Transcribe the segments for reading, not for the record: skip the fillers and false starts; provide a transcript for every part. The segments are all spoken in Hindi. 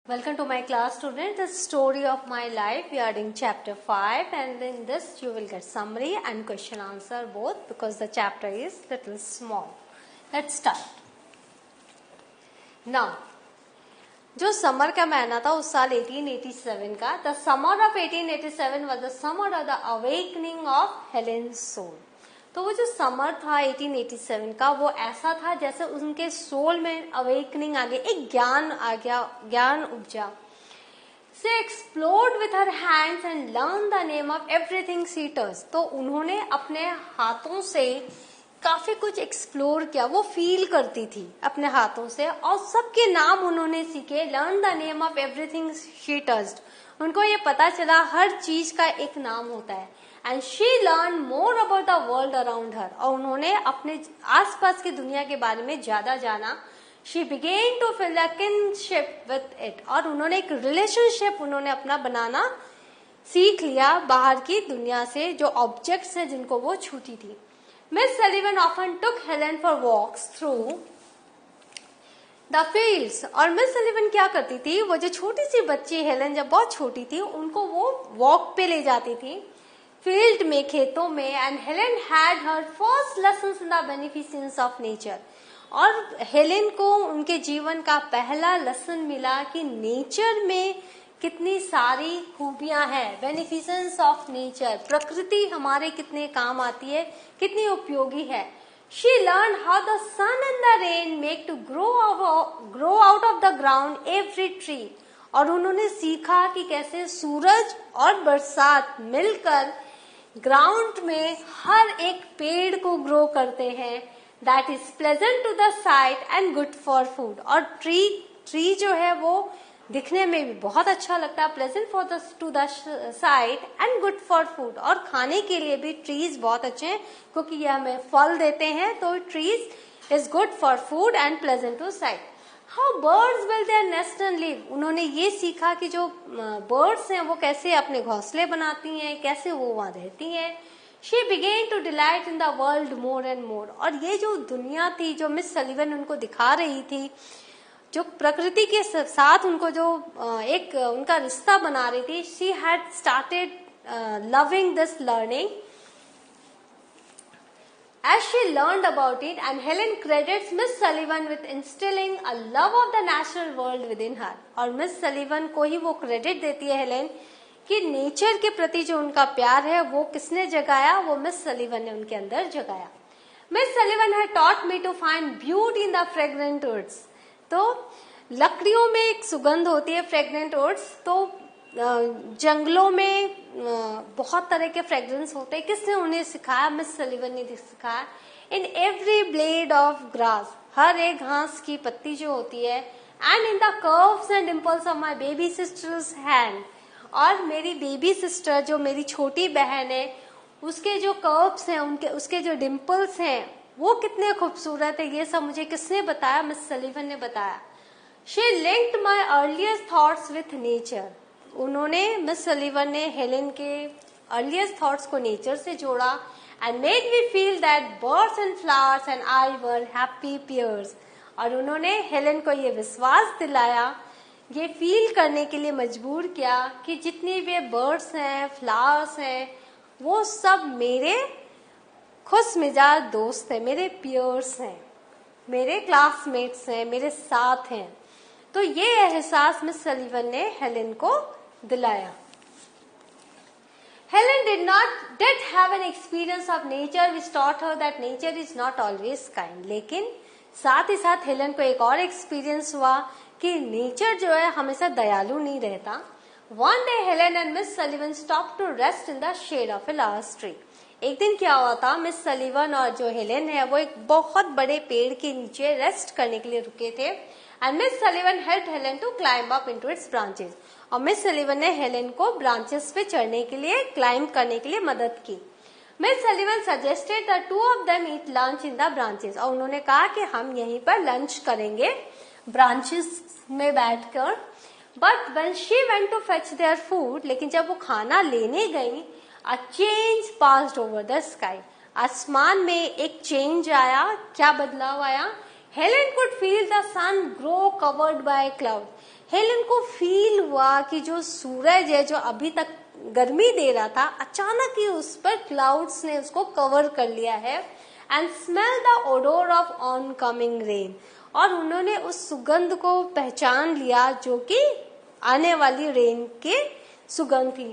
Welcome to my class, students. The story of my life. We are in chapter 5, and in this you will get summary and question answer both because the chapter is little small. Let's start. Now, जो समर का महीना था उस साल 1887 का, the summer of 1887 was the summer of the awakening of Helen's soul. तो वो जो समर था 1887 का वो ऐसा था जैसे उनके सोल में अवेकनिंग आ गई, एक ज्ञान आ गया, ज्ञान उपजा. She explored with her hands and learned the name of everything she touched. तो उन्होंने अपने हाथों से काफी कुछ एक्सप्लोर किया, वो फील करती थी अपने हाथों से और सबके नाम उन्होंने सीखे. Learn the name of everything she touched. उनको ये पता चला हर चीज का एक नाम होता है. And she learn more about the world around her. और उन्होंने अपने आसपास की दुनिया के बारे में ज्यादा जाना. She began to feel the kinship with it. और उन्होंने एक रिलेशनशिप उन्होंने अपना बनाना सीख लिया बाहर की दुनिया से, जो ऑब्जेक्ट्स हैं जिनको वो छूती थी. Miss Sullivan often took Helen for walks through the fields. और मिस सलीवन क्या करती थी, वो जो छोटी सी बच्ची हेलन जब बहुत छोटी थी उनको वो वॉक पे ले जाती थी फील्ड में, खेतों में. And Helen had her first lessons in the beneficence of nature. और हेलन को उनके जीवन का पहला लेसन मिला कि नेचर में कितनी सारी खूबियां हैं. बेनिफिसेंस ऑफ नेचर, प्रकृति हमारे कितने काम आती है, कितनी उपयोगी है. She learn how the sun and the rain make to grow out of the ground every tree. और उन्होंने सीखा कि कैसे सूरज और बरसात मिलकर ग्राउंड में हर एक पेड़ को ग्रो करते हैं. That is pleasant to the sight and good for food. और ट्री जो है वो दिखने में भी बहुत अच्छा लगता है, pleasant for the two the sight and good for food. और खाने के लिए भी ट्रीज बहुत अच्छे हैं क्योंकि ये हमें फल देते हैं. तो trees is good for food and pleasant to sight. How birds build their nest and live. उन्होंने ये सीखा कि जो बर्ड्स हैं वो कैसे अपने घोंसले बनाती हैं, कैसे वो वहां रहती हैं. She began to delight in the world more and more. और ये जो दुनिया थी जो मिस सलीवन उनको दिखा रही थी, जो प्रकृति के साथ उनको जो एक उनका रिश्ता बना रही थी, she had started loving this learning as she learned about it. And Helen credits Miss Sullivan with instilling a love of the natural world within her. और मिस सलीवन को ही वो क्रेडिट देती है हेलेन कि नेचर के प्रति जो उनका प्यार है वो किसने जगाया, वो मिस सलीवन ने उनके अंदर जगाया. Miss Sullivan had taught me to find beauty in the fragrant woods. तो लकड़ियों में एक सुगंध होती है, फ्रेग्रेंट वुड्स. तो जंगलों में बहुत तरह के फ्रेग्रेंस होते हैं. किसने उन्हें सिखाया, मिस सलीवन ने सिखाया. In every blade of grass, हर एक घास की पत्ती जो होती है. And in the curves and dimples of my baby sister's hand. और मेरी बेबी सिस्टर जो मेरी छोटी बहन है उसके जो कर्व्स हैं, उनके उसके जो डिम्पल्स हैं वो कितने खूबसूरत है. ये सब मुझे किसने बताया, मिस सलीवन ने बताया. She linked my earliest thoughts with nature. उन्होंने मिस सलीवन ने हेलेन के अर्लीस्ट थॉट्स को नेचर से जोड़ा. And made me feel that birds and flowers and I were happy pairs. और उन्होंने हेलेन को ये विश्वास दिलाया, ये फील करने के लिए मजबूर किया कि जितनी भी बर्ड्स हैं, फ्लावर्स हैं, वो सब मेरे खुश मिजाज दोस्त हैं, मेरे पियर्स हैं, मेरे क्लासमेट्स हैं, मेरे साथ हैं. तो ये एहसास मिस सलीवन ने हेलेन को दिलाया. Helen did have an experience of nature which taught her that nature is not always kind. लेकिन साथ ही साथ हेलेन को एक और एक्सपीरियंस हुआ कि नेचर जो है हमेशा दयालु नहीं रहता. One day Helen and Miss Sullivan stopped to rest in the shade of a large tree. एक दिन क्या हुआ था, मिस सलीवन और जो हेलेन है वो एक बहुत बड़े पेड़ के नीचे रेस्ट करने के लिए रुके थे. And Miss Sullivan helped Helen to climb up into its branches. और मिस सलीवन ने हेलेन को ब्रांचेस पे चढ़ने के लिए, क्लाइंब करने के लिए मदद की. Miss Sullivan suggested the two of them eat lunch in the branches. और उन्होंने कहा कि हम यहीं पर लंच करेंगे ब्रांचेस में बैठकर. But when she went to fetch their food, लेकिन जब वो खाना लेने गई, a change passed over the sky. आसमान में एक चेंज आया. क्या बदलाव आया Helen could feel the sun grow covered by cloud. Helen को फील हुआ कि जो सूरज है, जो अभी तक गर्मी दे रहा था, अचानक ही उस पर क्लाउड्स ने उसको कवर कर लिया है। And smell the odour of oncoming rain, और उन्होंने उस सुगंध को पहचान लिया जो कि आने वाली रेन के सुगंध थी।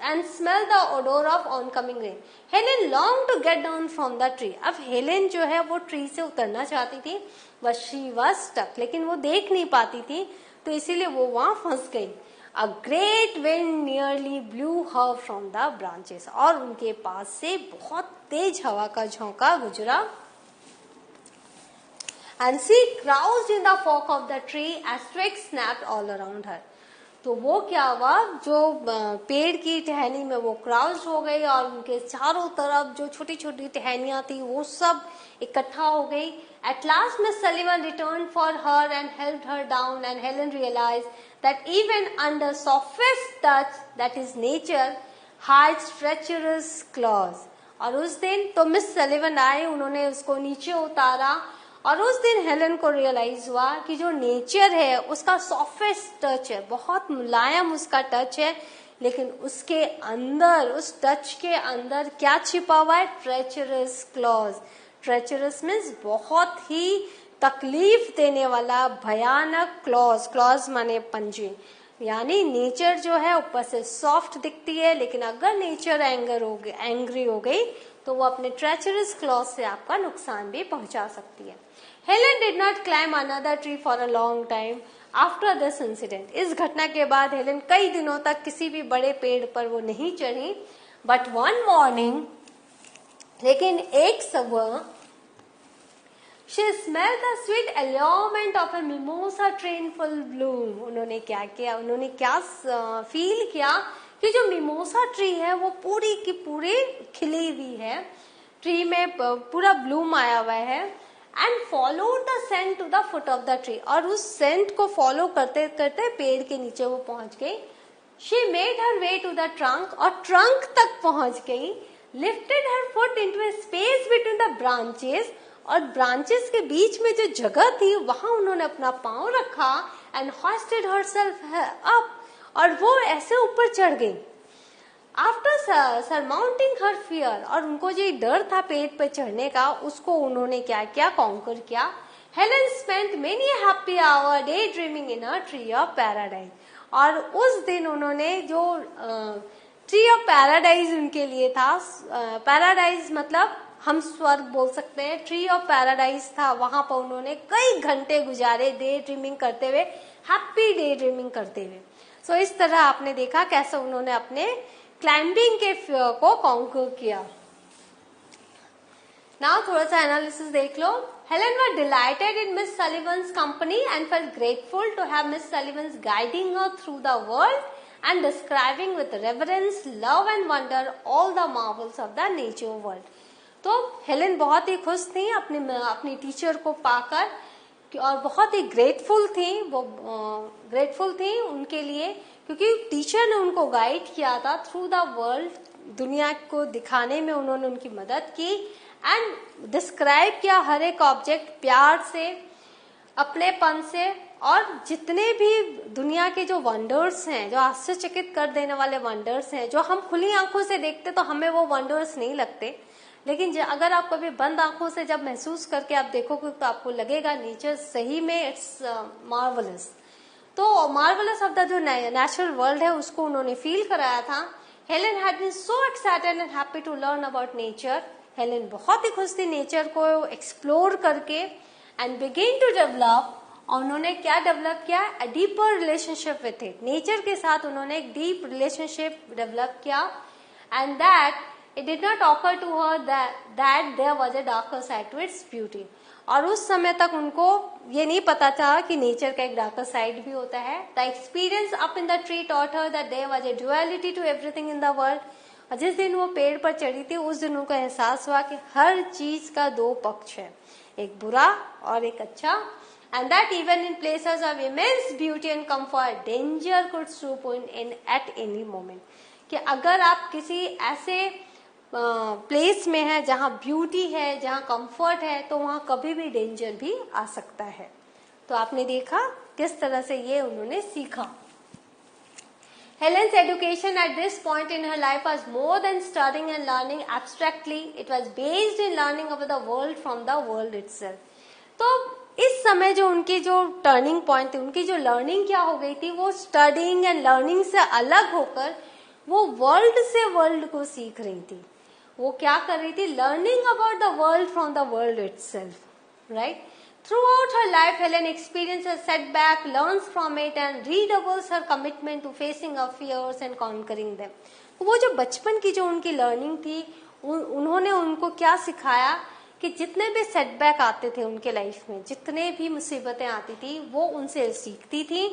And smell the odour of oncoming rain. Helen long to get down from the tree. अब हेलेन जो है वो ट्री से उतरना चाहती थी, बट शी वाज स्टक, लेकिन वो देख नहीं पाती थी, तो इसीलिए वो वहां फंस गई। A great wind nearly blue her from the branches, और उनके पास से बहुत तेज हवा का झोंका गुजरा। And she crouched in the fork of the tree as twigs snapped all around her। तो वो क्या हुआ, जो पेड़ की टहनी में वो क्राउज हो गई, और उनके चारों तरफ जो छोटी छोटी टहनियां थी वो सब इकट्ठा हो गई। At last Miss Sullivan returned for her and helped her down, and Helen realized that even under softest touch, that is nature, hides treacherous claws। और उस दिन तो मिस सलिवन आए, उन्होंने उसको नीचे उतारा, और उस दिन हेलन को रियलाइज हुआ कि जो नेचर है उसका सॉफ्टेस्ट टच है, बहुत मुलायम उसका टच है, लेकिन उसके अंदर, उस टच के अंदर क्या छिपा हुआ है? Treacherous clause. ट्रेचरस मीन्स बहुत ही तकलीफ देने वाला, भयानक क्लॉज। क्लॉज माने पंजे। यानी नेचर जो है ऊपर से सॉफ्ट दिखती है, लेकिन अगर नेचर एंग्री हो गई तो वो अपने ट्रेचरस क्लॉज से आपका नुकसान भी पहुंचा सकती है। Helen did not climb another tree for a long time after this incident. इस घटना के बाद हेलेन कई दिनों तक किसी भी बड़े पेड़ पर वो नहीं चढ़ी। बट वन मॉर्निंग, लेकिन एक सुबह, she smelled the sweet allurement of a mimosa tree in full bloom। उन्होंने क्या किया, उन्होंने क्या फील किया कि जो मिमोसा ट्री है वो पूरी की पूरी खिली हुई है, ट्री में पूरा ब्लूम आया हुआ है। And followed the scent to the foot of the tree, और उस सेंट को फॉलो करते करते पेड़ के नीचे वो पहुंच गई। She made her way to the trunk, और ट्रंक तक पहुंच गई। Lifted her foot into a space between the branches, और ब्रांचेस के बीच में जो जगह थी वहां उन्होंने अपना पांव रखा। एंड हॉस्टेड हरसेल्फ अप, और वो ऐसे ऊपर चढ़ गई। आफ्टर सरमाउंटिंग हर फियर, और उनको जो डर था पेड़ पर चढ़ने का, उसको उन्होंने क्या किया? कॉन्कर किया। Helen spent many happy hour day dreaming in a tree of paradise, और उस दिन उन्होंने जो ट्री ऑफ पैराडाइज उनके लिए था, पैराडाइज मतलब हम स्वर्ग बोल सकते हैं, ट्री ऑफ पैराडाइज था, वहां पर उन्होंने कई घंटे गुजारे डे ड्रीमिंग करते हुए, हैप्पी डे ड्रीमिंग करते हुए। सो इस तरह आपने देखा कैसे उन्होंने अपने क्लाइंबिंग के फियर को कॉन्कर किया। नाउ थोड़ा सा एनालिसिस देख लो। Helen was delighted in Miss Sullivan's company and felt grateful to have Miss Sullivan's guiding her through the world and describing with reverence, love and wonder all the marvels of the nature world। तो हेलेन बहुत ही खुश थी अपनी टीचर को पाकर, और बहुत ही ग्रेटफुल थी, वो ग्रेटफुल थी उनके लिए, क्योंकि टीचर ने उनको गाइड किया था थ्रू द वर्ल्ड, दुनिया को दिखाने में उन्होंने उनकी मदद की। एंड डिस्क्राइब किया हर एक ऑब्जेक्ट प्यार से, अपनेपन से, और जितने भी दुनिया के जो वंडर्स हैं, जो आश्चर्यचकित कर देने वाले वंडर्स हैं, जो हम खुली आंखों से देखते तो हमें वो वंडर्स नहीं लगते, लेकिन अगर आप कभी बंद आंखों से जब महसूस करके आप देखोगे तो आपको लगेगा नेचर सही में इट्स मार्वलस। तो मार्वलस ऑफ द जो नेचुरल वर्ल्ड है उसको उन्होंने फील कराया था। Helen had been so excited and happy to learn about nature. Helen बहुत ही खुश थी नेचर को एक्सप्लोर करके। एंड बिगिन टू डेवलप, और उन्होंने क्या डेवलप किया? A deeper relationship with it. Nature के साथ उन्होंने एक डीप रिलेशनशिप डेवलप किया। And that it did not occur to her that there was a darker side to its beauty। और उस समय तक उनको ये नहीं पता था कि नेचर का एक डार्कर साइड भी होता है। The experience up in the tree taught her that there was a duality to everything in the world। और जिस दिन वो पेड़ पर चढ़ी थी उस दिन उनको एहसास हुआ कि हर चीज का दो पक्ष है, एक बुरा और एक अच्छा। And that even in places of immense beauty and comfort, danger could swoop in at any moment। कि अगर आप किसी ऐसे प्लेस में है, जहाँ ब्यूटी है, जहाँ कंफर्ट है, तो वहाँ कभी भी डेंजर भी आ सकता है। तो आपने देखा किस तरह से ये उन्होंने सीखा। Helen's education at this point in her life was more than studying and learning abstractly. It was based in learning about the world from the world itself. तो इस समय जो उनकी जो टर्निंग पॉइंट थी, उनकी जो लर्निंग क्या हो गई थी, वो स्टडिंग एंड लर्निंग से अलग होकर वो वर्ल्ड से वर्ल्ड को सीख रही थी। वो क्या कर रही थी? Learning about the world from the world itself, right? Throughout her life, Helen experiences a setback, learns from it, and redoubles her commitment to facing her fears and conquering them. वो जो बचपन की जो उनकी लर्निंग थी, उन्होंने उनको क्या सिखाया कि जितने भी सेटबैक आते थे उनके लाइफ में, जितने भी मुसीबतें आती थी, वो उनसे सीखती थी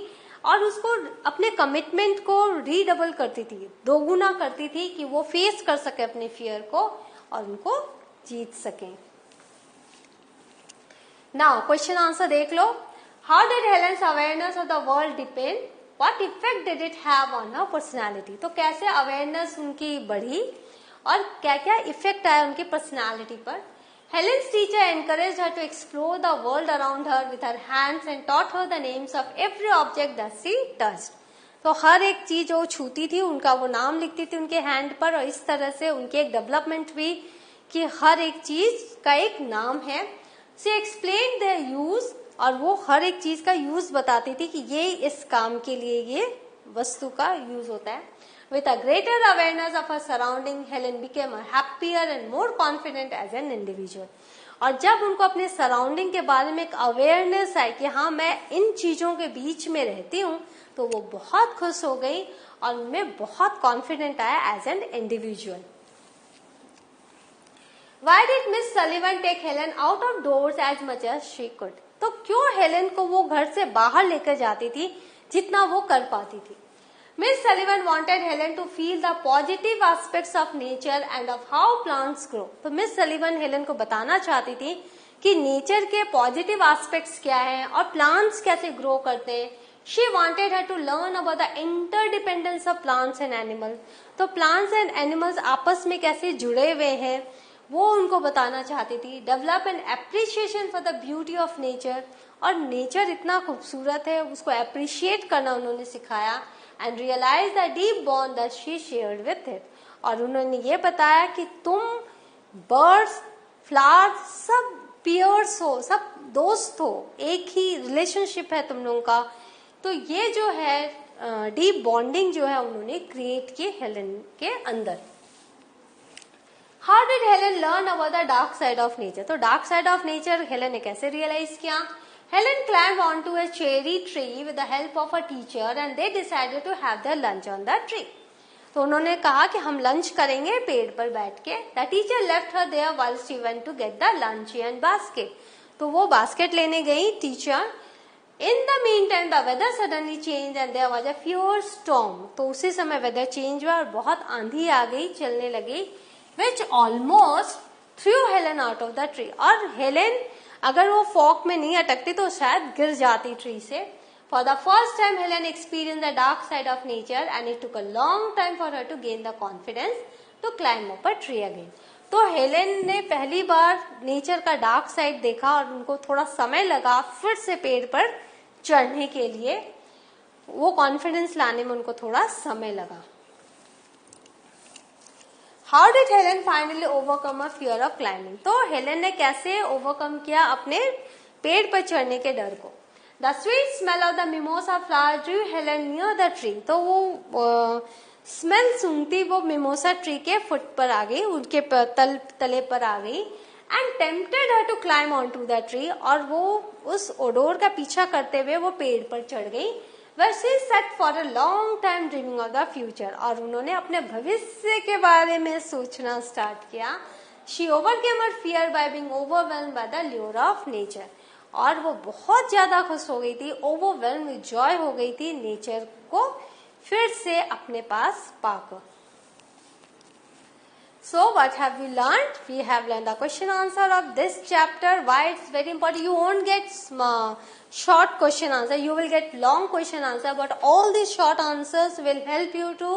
और उसको अपने कमिटमेंट को रीडबल करती थी, दोगुना करती थी कि वो फेस कर सके अपने फियर को और उनको जीत सकें। नाउ क्वेश्चन आंसर देख लो। How did Helen's awareness of the world depend? What effect did it have on her personality? तो कैसे अवेयरनेस उनकी बढ़ी और क्या क्या इफेक्ट आया उनकी पर्सनालिटी पर? Helen's teacher encouraged her to explore the world around her with her hands and taught her the names of every object that she touched. तो हर एक चीज जो छूती थी उनका वो नाम लिखती थी उनके हैंड पर, और इस तरह से उनकी एक डेवलपमेंट हुई कि हर एक चीज का एक नाम है। She explained their use, और वो हर एक चीज का यूज बताती थी कि ये इस काम के लिए ये वस्तु का यूज होता है। With a greater awareness of her surrounding, Helen became a happier and more confident as an individual. और जब उनको अपने सराउंडिंग के बारे में एक अवेयरनेस आई कि हाँ मैं इन चीजों के बीच में रहती हूँ, तो वो बहुत खुश हो गई और उनमें बहुत कॉन्फिडेंट आया as an individual. Why did Miss Sullivan take Helen out of doors as much as she could? तो क्यों हेलेन को वो घर से बाहर लेकर जाती थी जितना वो कर पाती थी? Miss Sullivan wanted Helen to feel the positive aspects of nature and of how plants grow. तो Miss Sullivan हेलेन को बताना चाहती थी कि नेचर के पॉजिटिव एस्पेक्ट्स क्या हैं और प्लांट्स कैसे ग्रो करते हैं। She wanted her to learn about the interdependence of plants and animals. तो प्लांट्स एंड एनिमल्स आपस में कैसे जुड़े हुए हैं वो उनको बताना चाहती थी। Develop an appreciation for the beauty of nature, और नेचर इतना खूबसूरत है उसको अप्रिशिएट करना उन्होंने सिखाया। And realise the deep bond that she shared with it, और उन्होंने ये बताया कि तुम बर्ड्स, फ्लावर्स सब पीयर्स हो, सब दोस्त हो, एक ही रिलेशनशिप है तुम लोगों का। तो ये जो है डीप बॉन्डिंग जो है उन्होंने क्रिएट की हेलेन के अंदर। How did Helen learn about the dark side of nature? तो dark side of nature Helen ने कैसे रियलाइज किया? Helen climbed onto a cherry tree with the help of a teacher and they decided to have their lunch on the tree. तो उन्होंने कहा कि हम लंच करेंगे पेड़ पर बैठ के। The teacher left her there while she went to get the lunch and basket. तो वो बास्केट लेने गई teacher. In the meantime, the weather suddenly changed and there was a fierce storm. तो उसी समय वेदर चेंज हुआ और बहुत आंधी आ गई, चलने लगी, which almost threw Helen out of the tree. और हेलेन अगर वो फॉग में नहीं अटकती तो शायद गिर जाती ट्री से। For the first time Helen experience the dark side of nature and it took a long time for her to gain the confidence to climb up a tree again. तो हेलेन ने पहली बार नेचर का डार्क साइड देखा और उनको थोड़ा समय लगा फिर से पेड़ पर चढ़ने के लिए, वो कॉन्फिडेंस लाने में उनको थोड़ा समय लगा। How did Helen finally overcome a fear of climbing? तो हेलेन ने कैसे ओवरकम किया अपने पेड़ पर चढ़ने के डर को? The sweet smell of the mimosa flower Drew Helen near the tree. तो वो स्मेल सूंघती वो मिमोसा ट्री के फुट पर आ गई, उनके तले पर आ गई। And tempted her to climb on to the tree, और वो उस ओडोर का पीछा करते हुए वो पेड़ पर चढ़ गई। Where she sat for a long time dreaming of the future, और उन्होंने अपने भविष्य के बारे में सोचना स्टार्ट किया। She overcame her fear by being overwhelmed by the lure of nature, और वो बहुत ज्यादा खुश हो गई थी, overwhelmed with joy हो गई थी नेचर को फिर से अपने पास पाकर। So what have we learned? We have learned the question answer of this chapter. Why it's very important. You won't get short question answer. You will get long question answer. But all these short answers will help you to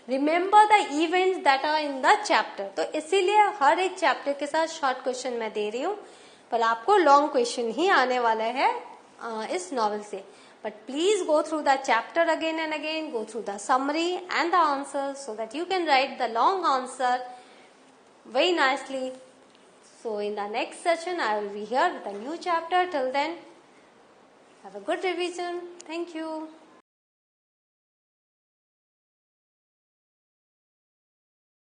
remember the events that are in the chapter. तो इसीलिए हर एक चैप्टर के साथ शॉर्ट क्वेश्चन मैं दे रही हूँ, पर आपको लॉन्ग क्वेश्चन ही आने वाला है इस नॉवल से। But please go through the chapter again and again, go through the summary and the answers so that you can write the long answer very nicely. So in the next session I will be here with a new chapter. Till then, have a good revision. Thank you.